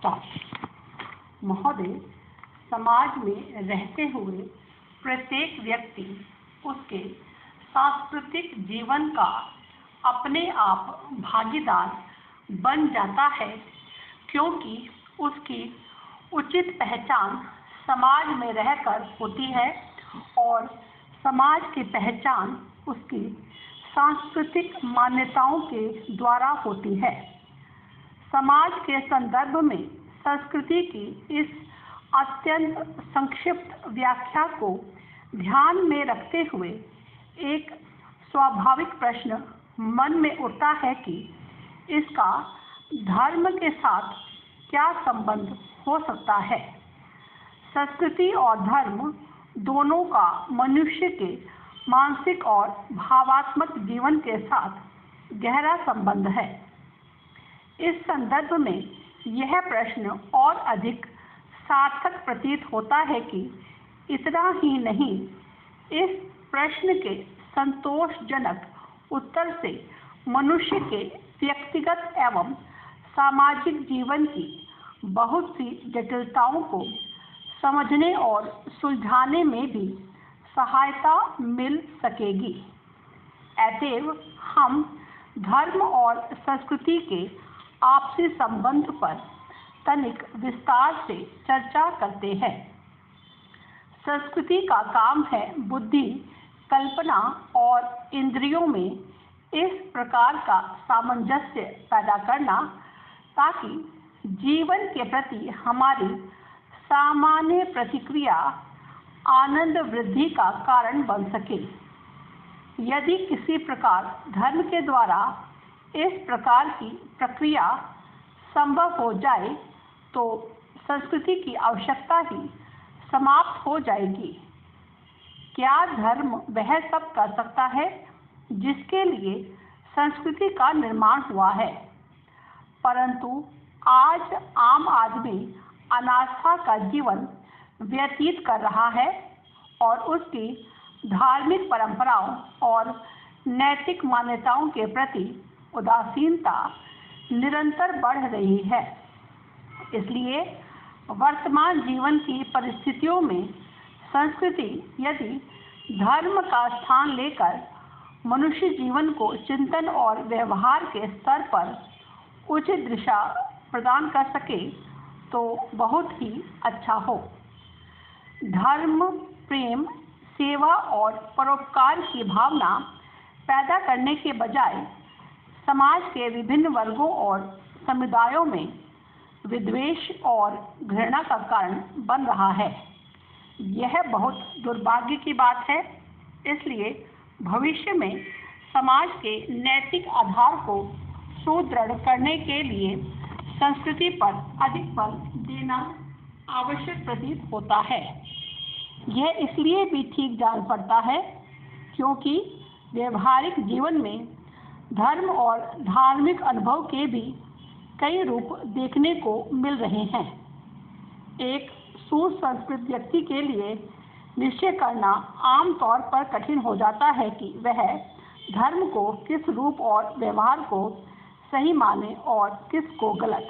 Start. महोदय, समाज में रहते हुए प्रत्येक व्यक्ति उसके सांस्कृतिक जीवन का अपने आप भागीदार बन जाता है, क्योंकि उसकी उचित पहचान समाज में रहकर होती है और समाज की पहचान उसकी सांस्कृतिक मान्यताओं के द्वारा होती है। समाज के संदर्भ में संस्कृति की इस अत्यंत संक्षिप्त व्याख्या को ध्यान में रखते हुए एक स्वाभाविक प्रश्न मन में उठता है कि इसका धर्म के साथ क्या संबंध हो सकता है। संस्कृति और धर्म दोनों का मनुष्य के मानसिक और भावात्मक जीवन के साथ गहरा संबंध है। इस संदर्भ में यह प्रश्न और अधिक सार्थक प्रतीत होता है कि इतना ही नहीं, इस प्रश्न के संतोषजनक उत्तर से मनुष्य के व्यक्तिगत एवं सामाजिक जीवन की बहुत सी जटिलताओं को समझने और सुलझाने में भी सहायता मिल सकेगी। अतएव हम धर्म और संस्कृति के आपसी संबंध पर तनिक विस्तार से चर्चा करते हैं। संस्कृति का काम है बुद्धि, कल्पना और इंद्रियों में इस प्रकार का सामंजस्य पैदा करना ताकि जीवन के प्रति हमारी सामान्य प्रतिक्रिया आनंद वृद्धि का कारण बन सके। यदि किसी प्रकार धर्म के द्वारा इस प्रकार की प्रक्रिया संभव हो जाए तो संस्कृति की आवश्यकता ही समाप्त हो जाएगी। क्या धर्म वह सब कर सकता है जिसके लिए संस्कृति का निर्माण हुआ है? परंतु आज आम आदमी अनास्था का जीवन व्यतीत कर रहा है और उसकी धार्मिक परंपराओं और नैतिक मान्यताओं के प्रति उदासीनता निरंतर बढ़ रही है। इसलिए वर्तमान जीवन की परिस्थितियों में संस्कृति यदि धर्म का स्थान लेकर मनुष्य जीवन को चिंतन और व्यवहार के स्तर पर उचित दिशा प्रदान कर सके तो बहुत ही अच्छा हो। धर्म, प्रेम, सेवा और परोपकार की भावना पैदा करने के बजाय समाज के विभिन्न वर्गों और समुदायों में विद्वेष और घृणा का कारण बन रहा है। यह बहुत दुर्भाग्य की बात है। इसलिए भविष्य में समाज के नैतिक आधार को सुदृढ़ करने के लिए संस्कृति पर अधिक बल देना आवश्यक प्रतीत होता है। यह इसलिए भी ठीक जान पड़ता है क्योंकि व्यवहारिक जीवन में धर्म और धार्मिक अनुभव के भी कई रूप देखने को मिल रहे हैं। एक सुसंस्कृत व्यक्ति के लिए निश्चय करना आम तौर पर कठिन हो जाता है कि वह धर्म को किस रूप और व्यवहार को सही माने और किस को गलत।